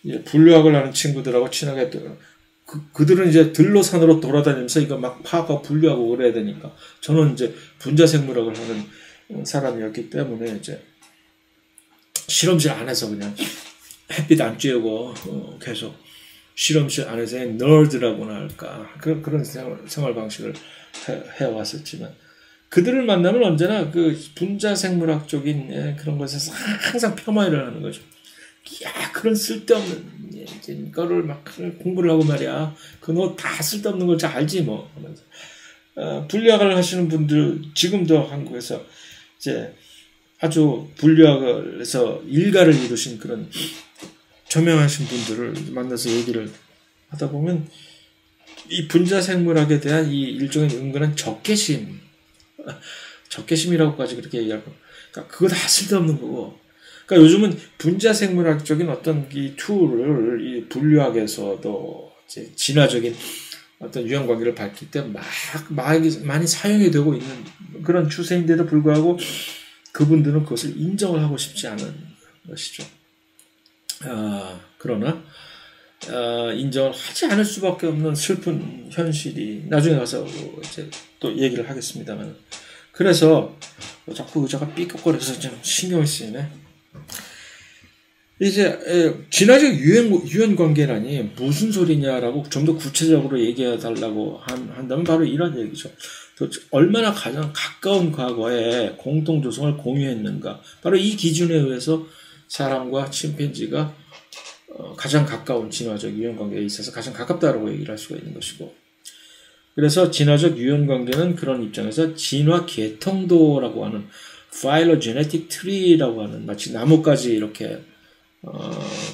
이제 분류학을 하는 친구들하고 친하게 그들은 이제 들로 산으로 돌아다니면서 이거 막 파악하고 분류하고 그래야 되니까, 저는 이제 분자생물학을 하는 사람이었기 때문에 이제 실험실 안에서 그냥 햇빛 안 쬐고 계속 실험실 안에서의 널드라고나 할까, 그런 생활 방식을 해왔었지만, 그들을 만나면 언제나 그 분자생물학적인 그런 것에서 항상 폄하를 하는 거죠. 야, 그런 쓸데없는 거를 막 공부를 하고 말이야. 너 다 쓸데없는 걸 잘 알지 뭐 하면서. 분류학을 하시는 분들, 지금도 한국에서 이제 아주 분류학을 해서 일가를 이루신 그런 저명하신 분들을 만나서 얘기를 하다 보면, 이 분자생물학에 대한 이 일종의 은근한 적개심이라고까지 그렇게 얘기하고, 그러니까 그거 다 쓸데없는 거고. 그러니까 요즘은 분자생물학적인 어떤 이 툴을 이 분류학에서도 이제 진화적인 어떤 유형 관계를 밝힐 때 많이 사용이 되고 있는 그런 추세인데도 불구하고 그분들은 그것을 인정을 하고 싶지 않은 것이죠. 그러나 인정을 하지 않을 수밖에 없는 슬픈 현실이 나중에 가서 이제 또 얘기를 하겠습니다만, 그래서 자꾸 의자가 삐걱거려서 좀 신경이 쓰이네. 이제 진화적 유연 관계라니 무슨 소리냐라고 좀 더 구체적으로 얘기해 달라고 한다면 바로 이런 얘기죠. 얼마나 가장 가까운 과거에 공통 조성을 공유했는가, 바로 이 기준에 의해서 사람과 침팬지가 가장 가까운 진화적 유연 관계에 있어서 가장 가깝다라고 얘기를 할 수가 있는 것이고, 그래서 진화적 유연 관계는 그런 입장에서 진화 계통도라고 하는 phylogenetic tree라고 하는, 마치 나뭇가지 이렇게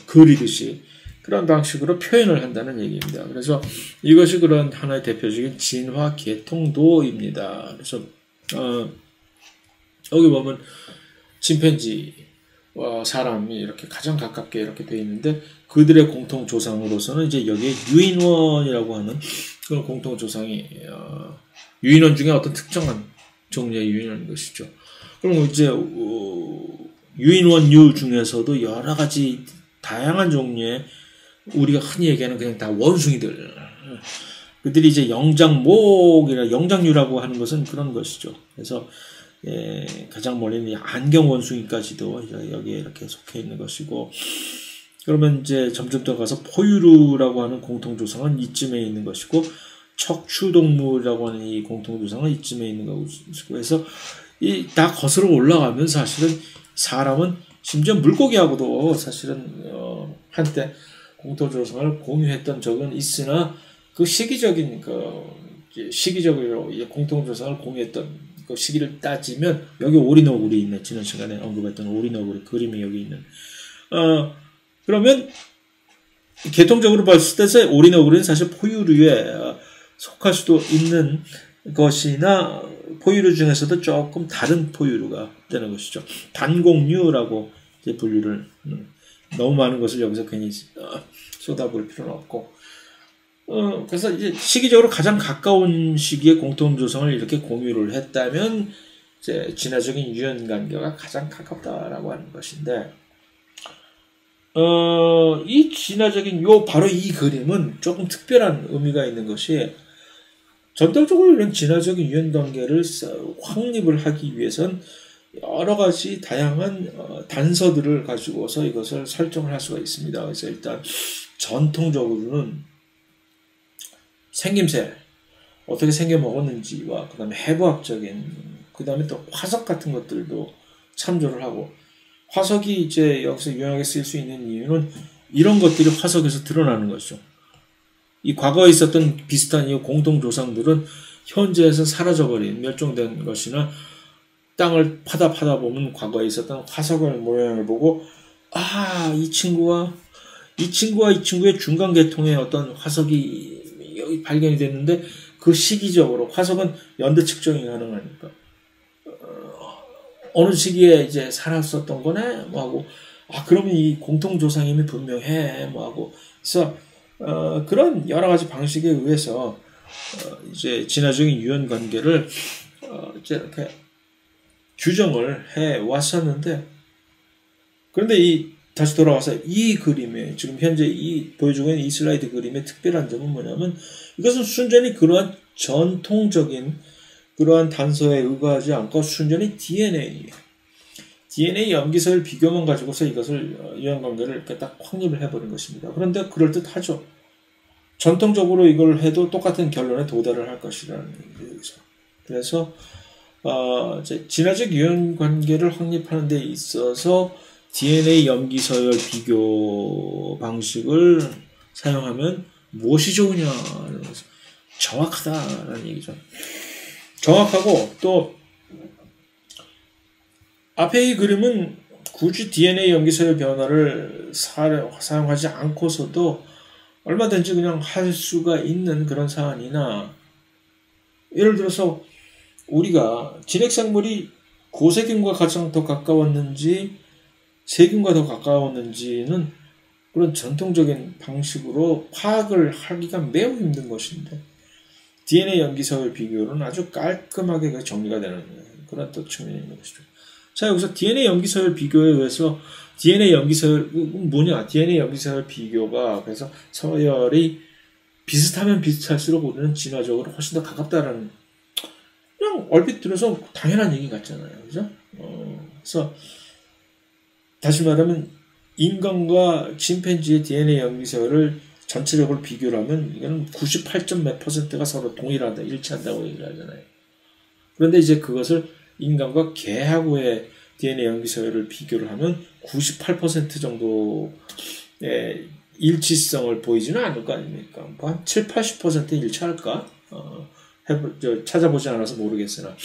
그리듯이 그런 방식으로 표현을 한다는 얘기입니다. 그래서 이것이 그런 하나의 대표적인 진화 계통도입니다. 그래서 여기 보면 침팬지와 사람이 이렇게 가장 가깝게 이렇게 되어 있는데 그들의 공통 조상으로서는 이제 여기에 유인원이라고 하는 그런 공통 조상이 유인원 중에 어떤 특정한 종류의 유인원인 것이죠. 그럼 이제 유인원류 중에서도 여러 가지 다양한 종류의 우리가 흔히 얘기하는 그냥 다 원숭이들. 그들이 이제 영장류라고 하는 것은 그런 것이죠. 그래서 가장 멀리는 안경 원숭이까지도 여기에 이렇게 속해 있는 것이고, 그러면 이제 점점 더 가서 포유류라고 하는 공통조상은 이쯤에 있는 것이고, 척추동물이라고 하는 이 공통조상은 이쯤에 있는 것이고, 그래서 다 거슬러 올라가면 사실은 사람은 심지어 물고기하고도 사실은 한때 공통조상을 공유했던 적은 있으나 그 시기적으로 공통조상을 공유했던 그 시기를 따지면 여기 오리너구리 있네. 지난 시간에 언급했던 오리너구리 그림이 여기 있는. 그러면 계통적으로 봤을 때 오리너구리는 사실 포유류에 속할 수도 있는 것이나 포유류 중에서도 조금 다른 포유류가 되는 것이죠. 단공류라고 이제 분류를 너무 많은 것을 여기서 괜히 쏟아볼 필요는 없고, 그래서 이제 시기적으로 가장 가까운 시기에 공통조상을 이렇게 공유를 했다면 이제 진화적인 유전관계가 가장 가깝다라고 하는 것인데, 이 진화적인 바로 이 그림은 조금 특별한 의미가 있는 것이, 전통적으로 이런 진화적인 유전관계를 확립을 하기 위해선 여러 가지 다양한 단서들을 가지고서 이것을 설정을 할 수가 있습니다. 그래서 일단 전통적으로는 생김새, 어떻게 생겨 먹었는지와 그 다음에 해부학적인, 그 다음에 또 화석 같은 것들도 참조를 하고, 화석이 이제 여기서 유용하게 쓰일 수 있는 이유는 이런 것들이 화석에서 드러나는 것이죠. 이 과거에 있었던 비슷한 이 공통조상들은 현재에서 사라져버린, 멸종된 것이나 땅을 파다 보면 과거에 있었던 화석의 모양을 보고, 이 친구의 중간 계통의 어떤 화석이 여기 발견이 됐는데, 그 시기적으로 화석은 연대 측정이 가능하니까 어느 시기에 이제 살았었던 거네 뭐 하고, 그러면 이 공통조상임이 분명해 뭐 하고, 그래서 그런 여러 가지 방식에 의해서 이제 진화적인 유연 관계를 이제 이렇게 규정을 해 왔었는데, 그런데 다시 돌아와서 이 그림에 지금 현재 보여주고 있는 이 슬라이드 그림의 특별한 점은 뭐냐면, 이것은 순전히 그러한 전통적인 그러한 단서에 의거하지 않고 순전히 DNA 염기서열 비교만 가지고서 이것을 유전관계를 이렇게 딱 확립을 해버린 것입니다. 그런데 그럴듯하죠. 전통적으로 이걸 해도 똑같은 결론에 도달을 할 것이라는 얘기죠. 그래서 이제 진화적 유전관계를 확립하는 데 있어서 DNA 염기서열 비교 방식을 사용하면 무엇이 좋으냐는 것은 정확하다라는 얘기죠. 정확하고, 또 앞에 이 그림은 굳이 DNA 염기서열 변화를 사용하지 않고서도 얼마든지 그냥 할 수가 있는 그런 사안이나, 예를 들어서 우리가 진핵생물이 고세균과 가장 더 가까웠는지 세균과 더 가까웠는지는 그런 전통적인 방식으로 파악을 하기가 매우 힘든 것인데, DNA 염기서열 비교는 아주 깔끔하게 정리가 되는 그런 또 측면이 있는 것이죠. 자, 여기서 DNA 염기서열 비교에 의해서 DNA 염기서열 뭐냐? DNA 염기서열 비교가 그래서 서열이 비슷하면 비슷할수록 우리는 진화적으로 훨씬 더 가깝다라는, 그냥 얼핏 들어서 당연한 얘기 같잖아요, 그죠? 그래서 다시 말하면 인간과 침팬지의 DNA 염기서열을 전체적으로 비교를 하면 이거는 98점 몇 %가 서로 동일하다, 일치한다고 얘기를 하잖아요. 그런데 이제 그것을 인간과 개하고의 DNA 염기서열을 비교를 하면 98% 정도의 일치성을 보이지는 않을 거 아닙니까? 뭐 한 7, 80% 일치할까? 찾아보지 않아서 모르겠으나.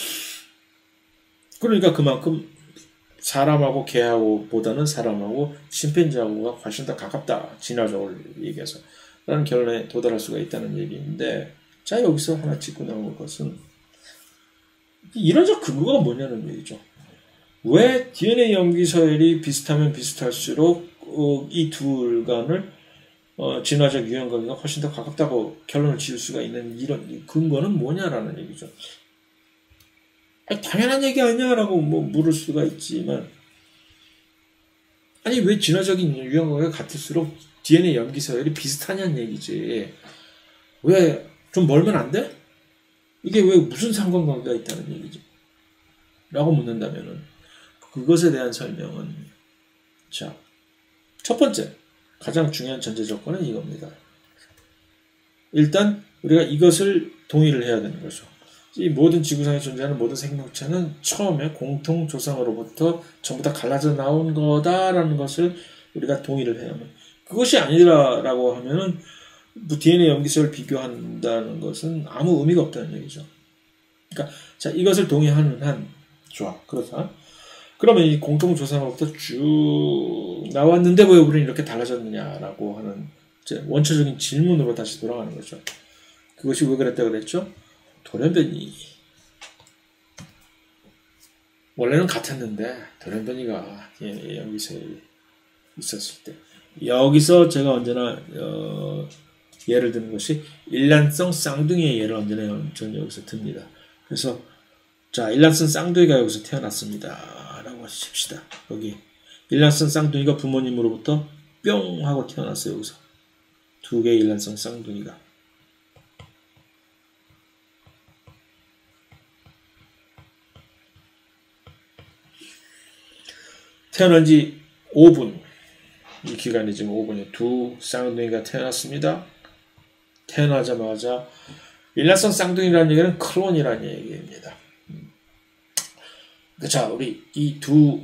그러니까 그만큼 사람하고 개하고 보다는 사람하고 심팬지하고가 훨씬 더 가깝다. 진화적으로 얘기해서. 라는 결론에 도달할 수가 있다는 얘기인데, 자, 여기서 하나 짚고 나온 것은, 이론적 근거가 뭐냐는 얘기죠. 왜 DNA 염기 서열이 비슷하면 비슷할수록 이 둘간을 진화적 유형 관계가 훨씬 더 가깝다고 결론을 지을 수가 있는 이런 근거는 뭐냐라는 얘기죠. 아니, 당연한 얘기 아니냐라고 뭐 물을 수가 있지만, 아니 왜 진화적인 유형 관계가 같을수록 DNA 염기 서열이 비슷하냐는 얘기지. 왜 좀 멀면 안 돼? 이게 왜 무슨 상관관계가 있다는 얘기지? 라고 묻는다면은 그것에 대한 설명은, 자, 첫 번째 가장 중요한 전제 조건은 이겁니다. 일단 우리가 이것을 동의를 해야 되는 거죠. 이 모든 지구상에 존재하는 모든 생명체는 처음에 공통 조상으로부터 전부 다 갈라져 나온 거다라는 것을 우리가 동의를 해야만. 그것이 아니라라고 하면은 DNA 염기서를 비교한다는 것은 아무 의미가 없다는 얘기죠. 그러니까 자, 이것을 동의하는 한, 좋아, 그렇다. 그러면 이 공통 조상으로부터 쭉 나왔는데 왜 우리는 이렇게 달라졌느냐라고 하는 이제 원초적인 질문으로 다시 돌아가는 거죠. 그것이 왜 그랬다고 그랬죠? 돌연변이. 원래는 같았는데 돌연변이가 여기서 있었을 때, 여기서 제가 언제나 예를 드는 것이 일란성 쌍둥이의 예를 언제나 저는 여기서 듭니다. 그래서 자, 일란성 쌍둥이가 여기서 태어났습니다 라고 칩시다. 여기 일란성 쌍둥이가 부모님으로부터 뿅 하고 태어났어요. 여기서 두 개의 일란성 쌍둥이가 태어난 지 5분, 이 기간이 지금 5분이에요. 두 쌍둥이가 태어났습니다. 태어나자마자 일란성 쌍둥이라는 얘기는 클론이라는 얘기입니다. 자, 우리 이 두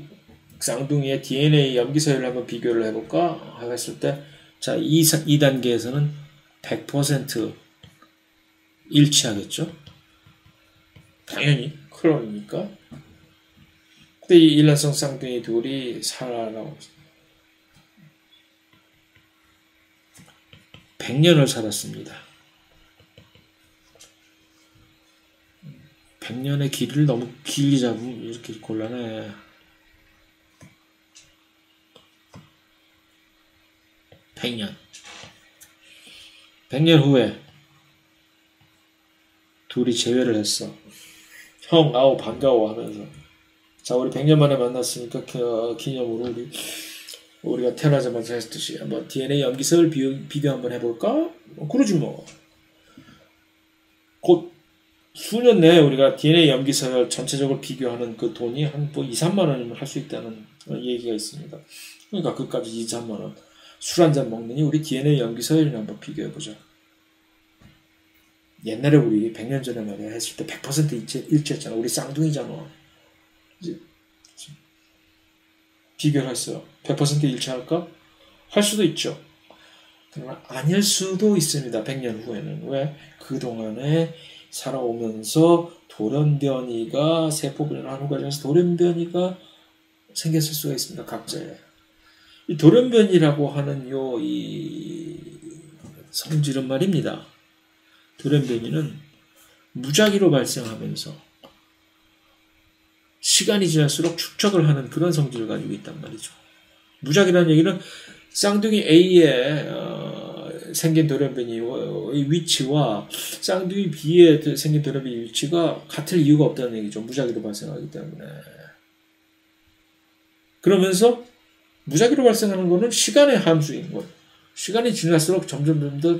쌍둥이의 DNA 염기서열을 한번 비교를 해볼까 했을 때, 자, 이 단계에서는 100% 일치하겠죠? 당연히 클론이니까. 근데 이 일란성 쌍둥이 둘이 살아나고 100년을 살았습니다. 100년의 길이를 너무 길게 잡으면 이렇게 곤란해. 100년. 100년 후에 둘이 재회를 했어. 형, 아우, 반가워 하면서. 자, 우리 100년 만에 만났으니까 기념으로 우리가 태어나자마자 했듯이 한번 DNA 염기서열 비교 한번 해볼까? 그러지 뭐. 곧 수년 내에 우리가 DNA 염기서열 전체적으로 비교하는 그 돈이 한 뭐 2, 3만 원이면 할 수 있다는 얘기가 있습니다. 그러니까 그까지 2, 3만 원. 술 한잔 먹느니 우리 DNA 염기서열이나 한번 비교해보자. 옛날에 우리 100년 전에 말이야 했을 때 100% 일치했잖아. 우리 쌍둥이잖아. 이제 비교를 했어요. 100% 일치할까? 할 수도 있죠. 그러나 아닐 수도 있습니다. 100년 후에는. 왜? 그동안에 살아오면서 돌연변이가 세포분해를 하는 과정에서 돌연변이가 생겼을 수가 있습니다. 각자의. 이 돌연변이라고 하는 이 성질은 말입니다. 돌연변이는 무작위로 발생하면서 시간이 지날수록 축적을 하는 그런 성질을 가지고 있단 말이죠. 무작위라는 얘기는 쌍둥이 A에 생긴 돌연변이의 위치와 쌍둥이 B에 생긴 돌연변이 위치가 같을 이유가 없다는 얘기죠. 무작위로 발생하기 때문에. 그러면서 무작위로 발생하는 것은 시간의 함수인 것. 시간이 지날수록 점점 더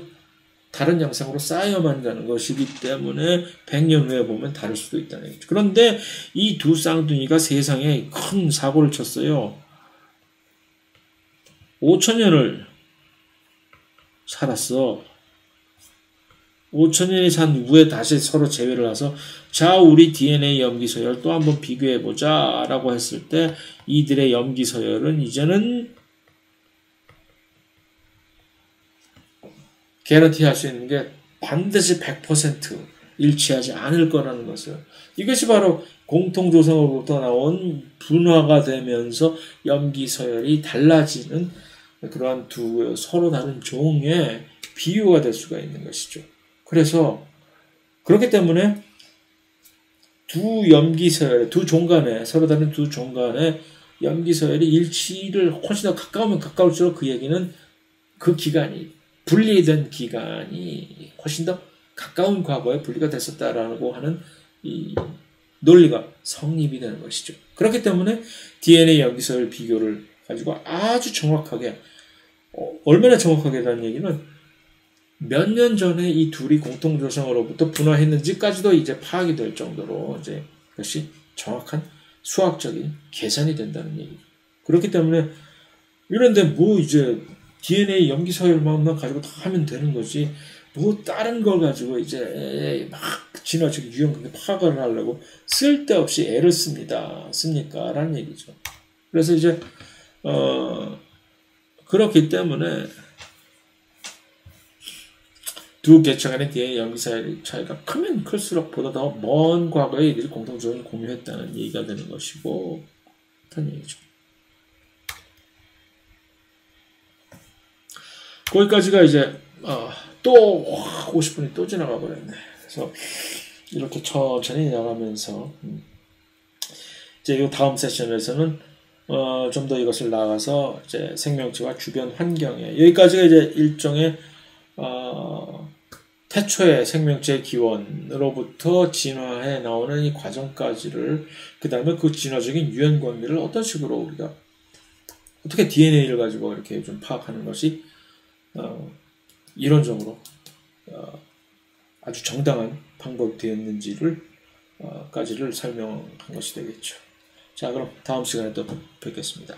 다른 양상으로 쌓여만 가는 것이기 때문에 100년 후에 보면 다를 수도 있다는 얘기죠. 그런데 이 두 쌍둥이가 세상에 큰 사고를 쳤어요. 5천년을 살았어. 5천년이 산 후에 다시 서로 재회를 해서 자, 우리 DNA 염기서열 또 한번 비교해보자 라고 했을 때 이들의 염기서열은 이제는 개런티 할 수 있는 게 반드시 100% 일치하지 않을 거라는 것을. 이것이 바로 공통조성으로부터 나온 분화가 되면서 염기서열이 달라지는 그러한 두 서로 다른 종의 비유가 될 수가 있는 것이죠. 그래서 그렇기 때문에 두 염기서열, 두 종 간에, 서로 다른 두 종 간의 염기서열이 일치를 훨씬 더 가까우면 가까울수록 그 얘기는 그 기간이, 분리된 기간이 훨씬 더 가까운 과거에 분리가 됐었다라고 하는 이 논리가 성립이 되는 것이죠. 그렇기 때문에 DNA 염기서열 비교를 가지고 아주 정확하게, 얼마나 정확하게라는 얘기는 몇 년 전에 이 둘이 공통조성으로부터 분화했는지까지도 이제 파악이 될 정도로 이제 그것이 정확한 수학적인 계산이 된다는 얘기죠. 그렇기 때문에 이런데 뭐 이제 DNA 염기서열만 가지고 다 하면 되는 거지, 뭐 다른 걸 가지고 이제 막 진화적 유형관계 파악을 하려고 쓸데없이 애를 씁니까? 라는 얘기죠. 그래서 이제 그렇기 때문에 두 개체 간의 DNA 염기서열 차이가 크면 클수록 보다 더 먼 과거에 이들이 공통적인 공유했다는 얘기가 되는 것이고, 그런 얘기죠. 거기까지가 이제 또 50분이 또 지나가 버렸네. 그래서 이렇게 천천히 나가면서 이제 이 다음 세션에서는 좀 더 이것을 나가서 이제 생명체와 주변 환경에, 여기까지가 이제 일종의 태초의 생명체의 기원으로부터 진화해 나오는 이 과정까지를, 그 다음에 그 진화적인 유연 관계를 어떤 식으로 우리가 어떻게 DNA를 가지고 이렇게 좀 파악하는 것이 이론적으로 아주 정당한 방법이 되었는지를 까지를 설명한 것이 되겠죠. 자, 그럼 다음 시간에 또 뵙겠습니다.